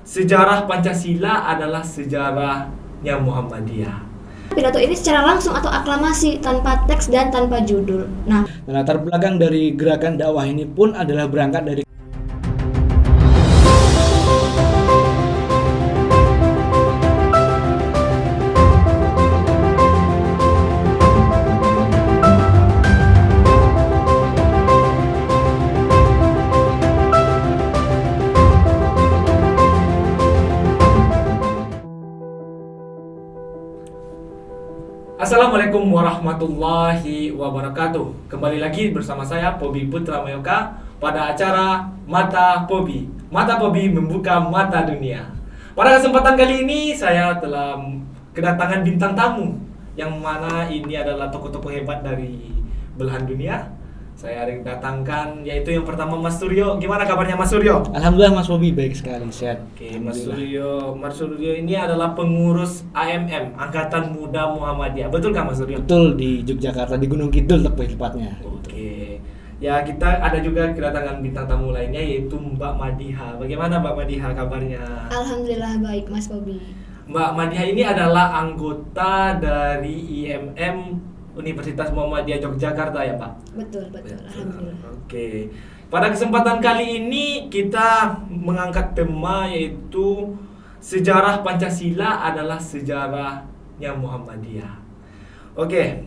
Sejarah Pancasila adalah sejarahnya Muhammadiyah. Pidato ini secara langsung atau aklamasi tanpa teks dan tanpa judul. Nah, Latar belakang dari gerakan dakwah ini pun adalah berangkat dari Assalamualaikum warahmatullahi wabarakatuh. Kembali lagi bersama saya Pobi Putra Mayoka pada acara Mata Pobi. Mata Pobi membuka mata dunia. Pada kesempatan kali ini saya telah kedatangan bintang tamu, yang mana ini adalah tokoh-tokoh hebat dari belahan dunia. Saya datangkan, yaitu yang pertama Mas Suryo. Gimana kabarnya Mas Suryo? Alhamdulillah Mas Bobi baik sekali, sehat. Oke, Mas Suryo ini adalah pengurus AMM, Angkatan Muda Muhammadiyah. Betul kan Mas Suryo? Betul, di Yogyakarta, di Gunung Kidul tepatnya. Oke. Ya, kita ada juga kedatangan bintang tamu lainnya, yaitu Mbak Madiha. Bagaimana Mbak Madiha kabarnya? alhamdulillah baik Mas Bobi. Mbak Madiha ini adalah anggota dari IMM Universitas Muhammadiyah Yogyakarta ya Pak? Betul, alhamdulillah. Oke. Pada kesempatan kali ini kita mengangkat tema, yaitu sejarah Pancasila adalah sejarahnya Muhammadiyah. Oke.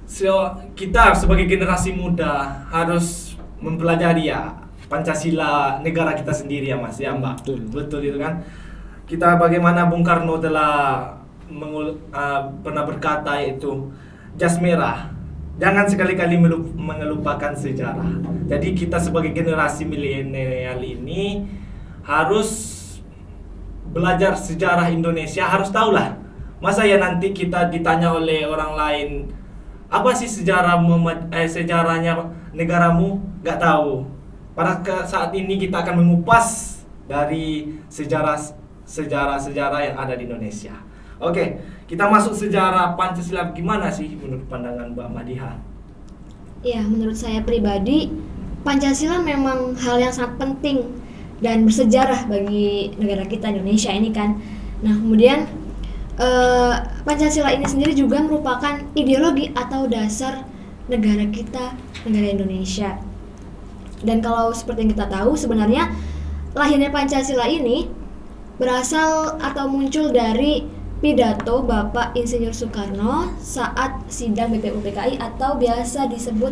So, kita sebagai generasi muda harus mempelajari ya Pancasila negara kita sendiri ya Mas ya Mbak. Betul itu kan. Kita bagaimana Bung Karno telah pernah berkata, yaitu jas merah, jangan sekali-kali mengelupakan sejarah. Jadi kita sebagai generasi milenial ini harus belajar sejarah Indonesia, harus tahulah. Masa ya nanti kita ditanya oleh orang lain, apa sih sejarahnya negaramu? Gak tahu. Pada saat ini kita akan mengupas dari sejarah yang ada di Indonesia. Oke, kita masuk sejarah Pancasila. Gimana sih menurut pandangan Mbak Madiha? Ya, menurut saya pribadi, Pancasila memang hal yang sangat penting dan bersejarah bagi negara kita Indonesia ini kan. Nah, kemudian Pancasila ini sendiri juga merupakan ideologi atau dasar negara kita, negara Indonesia. Dan kalau seperti yang kita tahu, sebenarnya lahirnya Pancasila ini berasal atau muncul dari pidato Bapak Insinyur Soekarno saat sidang BPUPKI atau biasa disebut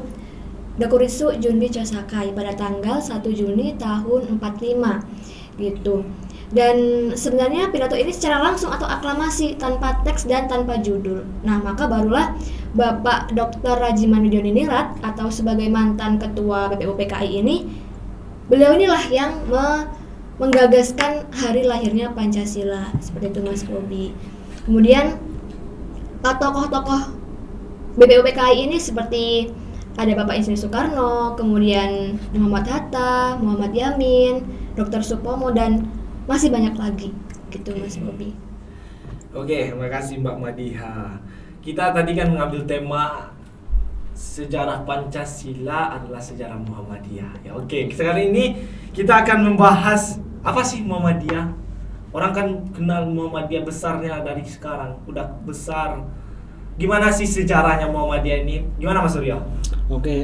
Dakuritsu Junbi Chosakai pada tanggal 1 Juni tahun 45 gitu. Dan sebenarnya pidato ini secara langsung atau aklamasi tanpa teks dan tanpa judul. Nah, maka barulah Bapak Dr. Rajiman Widyodinirat atau sebagai mantan ketua BPUPKI ini, beliau inilah yang menggagaskan hari lahirnya Pancasila. Seperti itu Mas Bobi. Kemudian tokoh-tokoh BPUPKI ini seperti ada Bapak Insinyur Soekarno, kemudian Muhammad Hatta, Muhammad Yamin, Dr. Supomo, dan masih banyak lagi gitu Mas Bobi. Oke, terima kasih Mbak Madiha. Kita tadi kan mengambil tema sejarah Pancasila adalah sejarah Muhammadiyah. Ya, oke. Sekarang ini kita akan membahas apa sih Muhammadiyah. Orang kan kenal Muhammadiyah besarnya dari sekarang, udah besar. Gimana sih sejarahnya Muhammadiyah ini? Gimana Mas Suryo? Oke,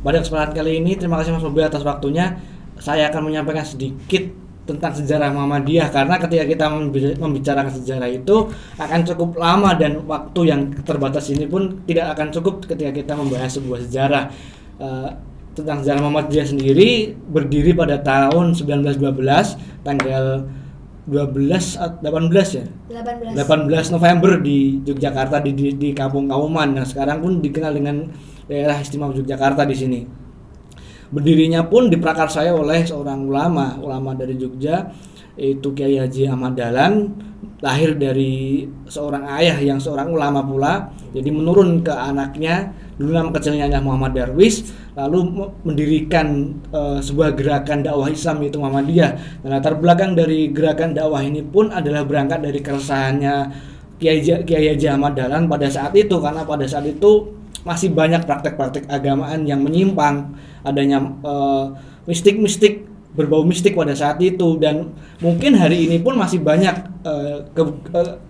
pada kesempatan kali ini terima kasih Mas Bobi atas waktunya. Saya akan menyampaikan sedikit tentang sejarah Muhammadiyah, karena ketika kita membicarakan sejarah itu akan cukup lama dan waktu yang terbatas ini pun tidak akan cukup ketika kita membahas sebuah sejarah. Tentang sejarah Muhammadiyah sendiri berdiri pada tahun 1912 tanggal 18 November di Yogyakarta, di Kampung Kauman yang sekarang pun dikenal dengan daerah istimewa Yogyakarta di sini. Berdirinya pun diprakarsai oleh seorang ulama dari Jogja, yaitu Kiai Haji Ahmad Dahlan, lahir dari seorang ayah yang seorang ulama pula. Jadi menurun ke anaknya, dulu nama kecilnya adalah Muhammad Darwis, lalu mendirikan sebuah gerakan dakwah Islam yaitu Muhammadiyah. Dan latar belakang dari gerakan dakwah ini pun adalah berangkat dari keresahannya Kiai Haji Ahmad Dahlan pada saat itu, karena pada saat itu masih banyak praktek-praktek agamaan yang menyimpang, adanya mistik-mistik berbau mistik pada saat itu, dan mungkin hari ini pun masih banyak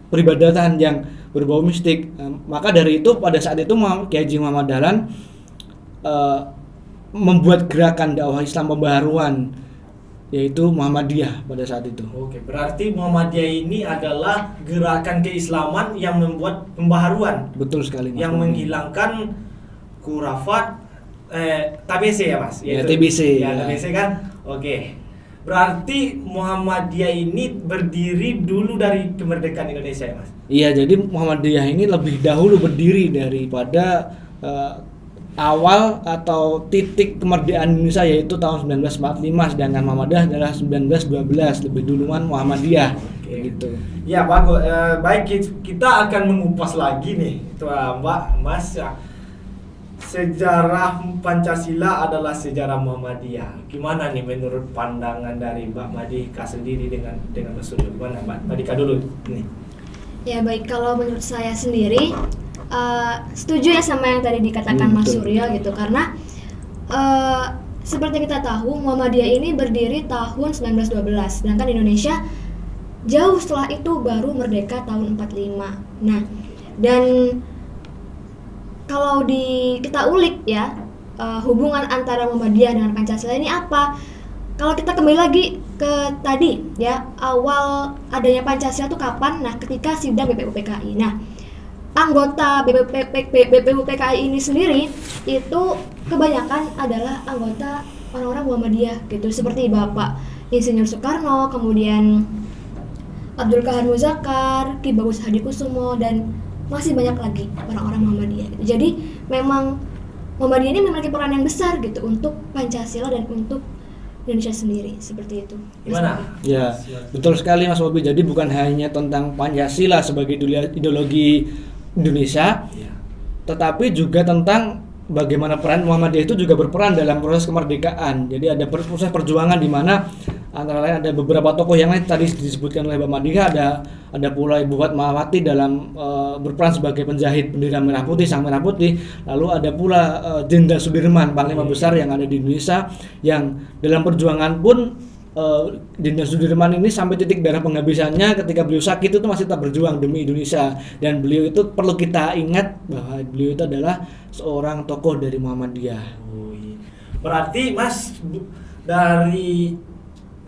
peribadatan yang berbau mistik. Maka dari itu pada saat itu Kiai Haji Muhammad Dahlan membuat gerakan dakwah Islam pembaharuan, yaitu Muhammadiyah pada saat itu. Oke, berarti Muhammadiyah ini adalah gerakan keislaman yang membuat pembaharuan. Betul sekali, Mas. Yang menghilangkan khurafat TBC ya, Mas? Ya, TBC. Ya, TBC kan. Oke. Berarti Muhammadiyah ini berdiri dulu dari kemerdekaan Indonesia ya, Mas? Iya, jadi Muhammadiyah ini lebih dahulu berdiri daripada awal atau titik kemerdekaan Indonesia, yaitu tahun 1945, sedangkan Muhammadiyah adalah 1912, lebih duluan Muhammadiyah. Gitu. Ya, bagus. Baik, kita akan mengupas lagi nih, Mbak, Mas. Sejarah Pancasila adalah sejarah Muhammadiyah. Gimana nih menurut pandangan dari Mbak Madika sendiri dengan Mas Suryo? Gimana Mbak Madika dulu nih? Ya baik, kalau menurut saya sendiri setuju ya sama yang tadi dikatakan Mas Suryo gitu, karena seperti kita tahu Muhammadiyah ini berdiri tahun 1912, sedangkan Indonesia jauh setelah itu baru merdeka tahun 45. Nah, dan kalau kita ulik ya hubungan antara Muhammadiyah dengan Pancasila ini apa? Kalau kita kembali lagi ke tadi ya, awal adanya Pancasila itu kapan? Nah, ketika sidang BPUPKI. Nah, anggota BPUPKI ini sendiri itu kebanyakan adalah anggota orang-orang Muhammadiyah gitu, seperti Bapak Insinyur Soekarno, kemudian Abdul Kahar Muzakar, Ki Bagus Hadikusumo, dan masih banyak lagi orang-orang Muhammadiyah. Jadi memang Muhammadiyah ini memiliki peran yang besar gitu untuk Pancasila dan untuk Indonesia sendiri, seperti itu. Gimana? Ya, betul sekali Mas Bobi. Jadi bukan hanya tentang Pancasila sebagai ideologi Indonesia, tetapi juga tentang bagaimana peran Muhammadiyah itu juga berperan dalam proses kemerdekaan. Jadi ada proses perjuangan di mana antara lain ada beberapa tokoh yang lain tadi disebutkan oleh Mbak Madika, ada pula Ibu Fatmawati dalam berperan sebagai penjahit bendera merah putih, sang merah putih. Lalu ada pula Jenderal Sudirman, panglima besar yang ada di Indonesia, yang dalam perjuangan pun Jenderal Sudirman ini sampai titik darah penghabisannya ketika beliau sakit itu masih tetap berjuang demi Indonesia, dan beliau itu perlu kita ingat bahwa beliau itu adalah seorang tokoh dari Muhammadiyah. Oh, iya. Berarti Mas, dari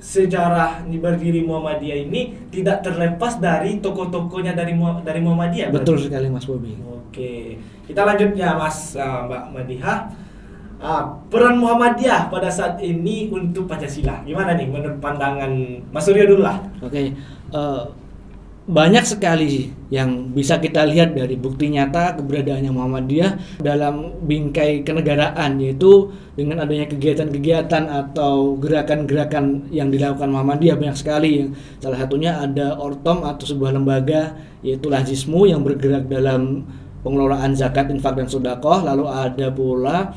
sejarah berdiri Muhammadiyah ini tidak terlepas dari tokoh-tokohnya dari Muhammadiyah. Betul sekali Mas Bobi. Oke, kita lanjut ya Mas, Mbak Madiha. Peran Muhammadiyah pada saat ini untuk Pancasila, gimana nih menurut pandangan Mas Suryo dulu lah? Oke, banyak sekali yang bisa kita lihat dari bukti nyata keberadaannya Muhammadiyah dalam bingkai kenegaraan, yaitu dengan adanya kegiatan-kegiatan atau gerakan-gerakan yang dilakukan Muhammadiyah banyak sekali. Salah satunya ada Ortom atau sebuah lembaga, yaitu Lazismu yang bergerak dalam pengelolaan zakat, infak, dan sedekah. Lalu ada pula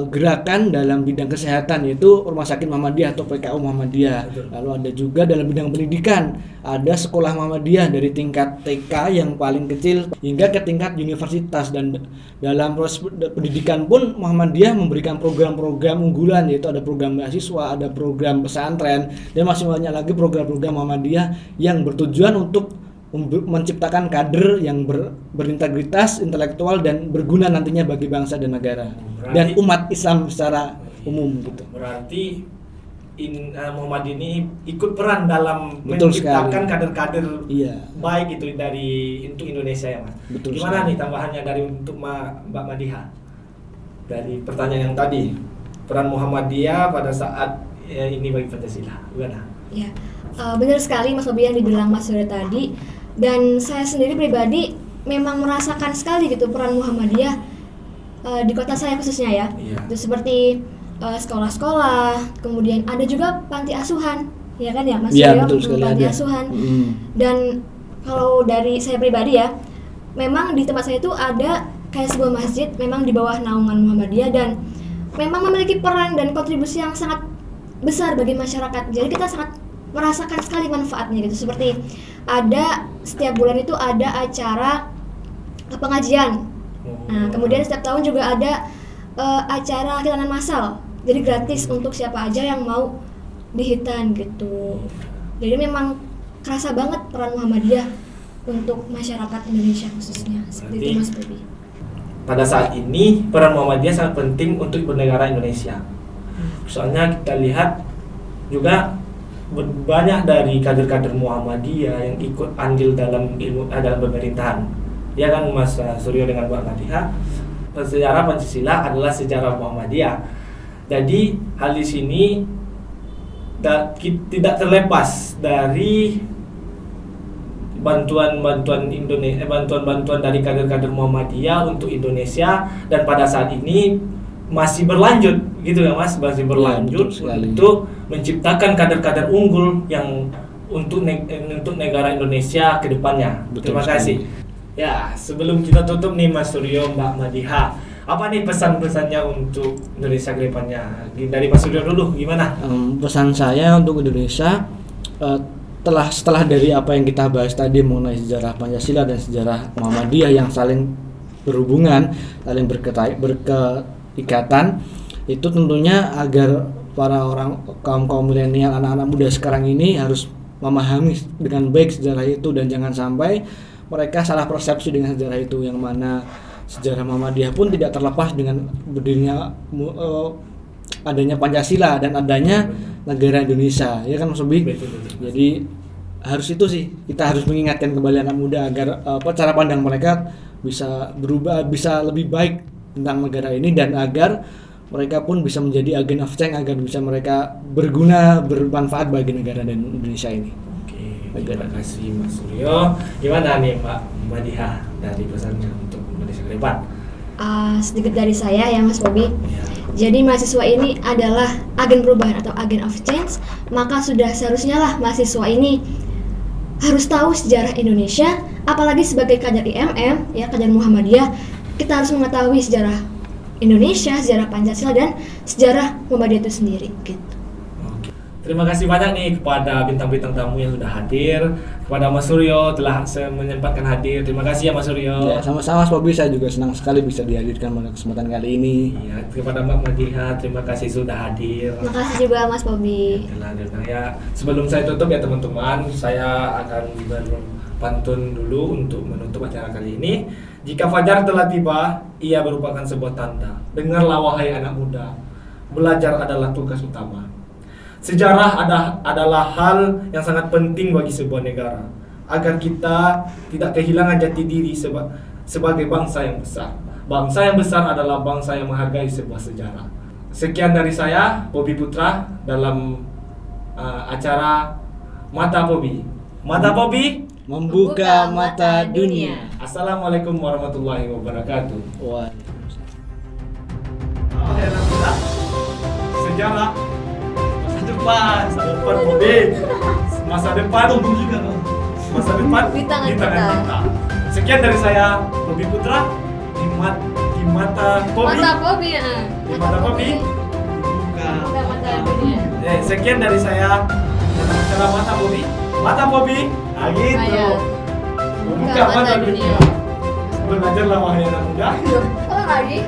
gerakan dalam bidang kesehatan, yaitu Rumah Sakit Muhammadiyah atau PKU Muhammadiyah. Lalu ada juga dalam bidang pendidikan, ada sekolah Muhammadiyah dari tingkat TK yang paling kecil hingga ke tingkat universitas. Dan dalam proses pendidikan pun Muhammadiyah memberikan program-program unggulan, yaitu ada program beasiswa, ada program pesantren, dan masih banyak lagi program-program Muhammadiyah yang bertujuan untuk menciptakan kader yang berintegritas, intelektual, dan berguna nantinya bagi bangsa dan negara dan umat Islam secara umum gitu. Berarti Muhammadiyah ini ikut peran dalam menciptakan kader-kader baik itu untuk Indonesia ya Mas. Betul. Gimana nih tambahannya dari untuk Mbak Madiha dari pertanyaan yang tadi, peran Muhammadiyah pada saat ini bagi Pancasila, gimana? Ya, benar sekali Mas Bobi yang dibilang Mas Suryo tadi. Dan saya sendiri pribadi memang merasakan sekali gitu peran Muhammadiyah di kota saya khususnya ya. Itu seperti sekolah-sekolah, kemudian ada juga panti asuhan, ya kan ya Mas Suryo, panti asuhan. Dan kalau dari saya pribadi ya, memang di tempat saya itu ada kayak sebuah masjid memang di bawah naungan Muhammadiyah, dan memang memiliki peran dan kontribusi yang sangat besar bagi masyarakat. Jadi kita sangat merasakan sekali manfaatnya gitu. Seperti ada setiap bulan itu ada acara pengajian. Nah, kemudian setiap tahun juga ada acara khitanan massal. Jadi gratis untuk siapa aja yang mau di Hitan gitu. Jadi memang kerasa banget peran Muhammadiyah untuk masyarakat Indonesia khususnya. Seperti itu Mas Bobi. Pada saat ini peran Muhammadiyah sangat penting untuk bernegara Indonesia. Soalnya kita lihat juga banyak dari kader-kader Muhammadiyah yang ikut andil dalam dalam pemerintahan. Ya kan Mas Suryo dengan Mbak Madiha, sejarah Pancasila adalah sejarah Muhammadiyah. Jadi hal di sini tidak terlepas dari bantuan-bantuan dari kader-kader Muhammadiyah untuk Indonesia, dan pada saat ini masih berlanjut gitu ya Mas, masih berlanjut untuk menciptakan kader-kader unggul yang untuk negara Indonesia ke depannya. Terima kasih. Ya, sebelum kita tutup nih Mas Suryo, Mbak Madiha, apa nih pesan-pesannya untuk Indonesia ke depannya? Dari Mas Suryo dulu, gimana? Pesan saya untuk Indonesia, setelah dari apa yang kita bahas tadi mengenai sejarah Pancasila dan sejarah Muhammadiyah yang saling berhubungan, saling berkeikatan, itu tentunya agar para kaum milenial, anak-anak muda sekarang ini harus memahami dengan baik sejarah itu, dan jangan sampai mereka salah persepsi dengan sejarah itu, yang mana sejarah Muhammadiyah pun tidak terlepas dengan berdirinya adanya Pancasila dan adanya negara Indonesia, ya kan Mas Bobi? Jadi harus itu sih, kita harus mengingatkan kembali anak muda agar cara pandang mereka bisa berubah, bisa lebih baik tentang negara ini, dan agar mereka pun bisa menjadi agen of change, agar bisa mereka berguna, bermanfaat bagi negara dan Indonesia ini. Oke, terima kasih Mas Suryo. Gimana nih Mbak Madiha dari pesannya untuk Indonesia ke depan? Sedikit dari saya ya Mas Bobi. Jadi mahasiswa ini adalah agen perubahan atau agen of change, maka sudah seharusnya lah mahasiswa ini harus tahu sejarah Indonesia, apalagi sebagai kader IMM, ya kader Muhammadiyah, kita harus mengetahui sejarah Indonesia, sejarah Pancasila, dan sejarah Muhammadiyah itu sendiri gitu. Oke. Terima kasih banyak nih kepada bintang-bintang tamu yang sudah hadir, kepada Mas Suryo telah menyempatkan hadir. Terima kasih ya Mas Suryo. Ya, sama-sama Mas Bobi, saya juga senang sekali bisa dihadirkan pada kesempatan kali ini. Iya, kepada Mbak Madiha, terima kasih sudah hadir. Terima kasih juga Mas Bobi. Ya, sebelum saya tutup ya teman-teman, saya akan berpantun dulu untuk menutup acara kali ini. Jika fajar telah tiba, ia merupakan sebuah tanda. Dengarlah wahai anak muda, belajar adalah tugas utama. Sejarah adalah hal yang sangat penting bagi sebuah negara, agar kita tidak kehilangan jati diri sebagai bangsa yang besar. Bangsa yang besar adalah bangsa yang menghargai sebuah sejarah. Sekian dari saya, Bobi Putra, dalam acara Mata Bobi. Mata Bobi Membuka mata dunia. Assalamualaikum warahmatullahi wabarakatuh. Waalaikumsalam. Sejarah masa depan Bobi. Masa depan juga masa depan Di tangan kita. Sekian dari saya, Bobi Putra, di mata Bobi. Mata Bobi ya. Di mata Bobi. Membuka mata dunia. Sekian dari saya dalam acara Mata Bobi. Mata Bobi. Nah gitu. Ayo. Membuka mata dunia. Belajarlah wahai anak muda. Kalau lagi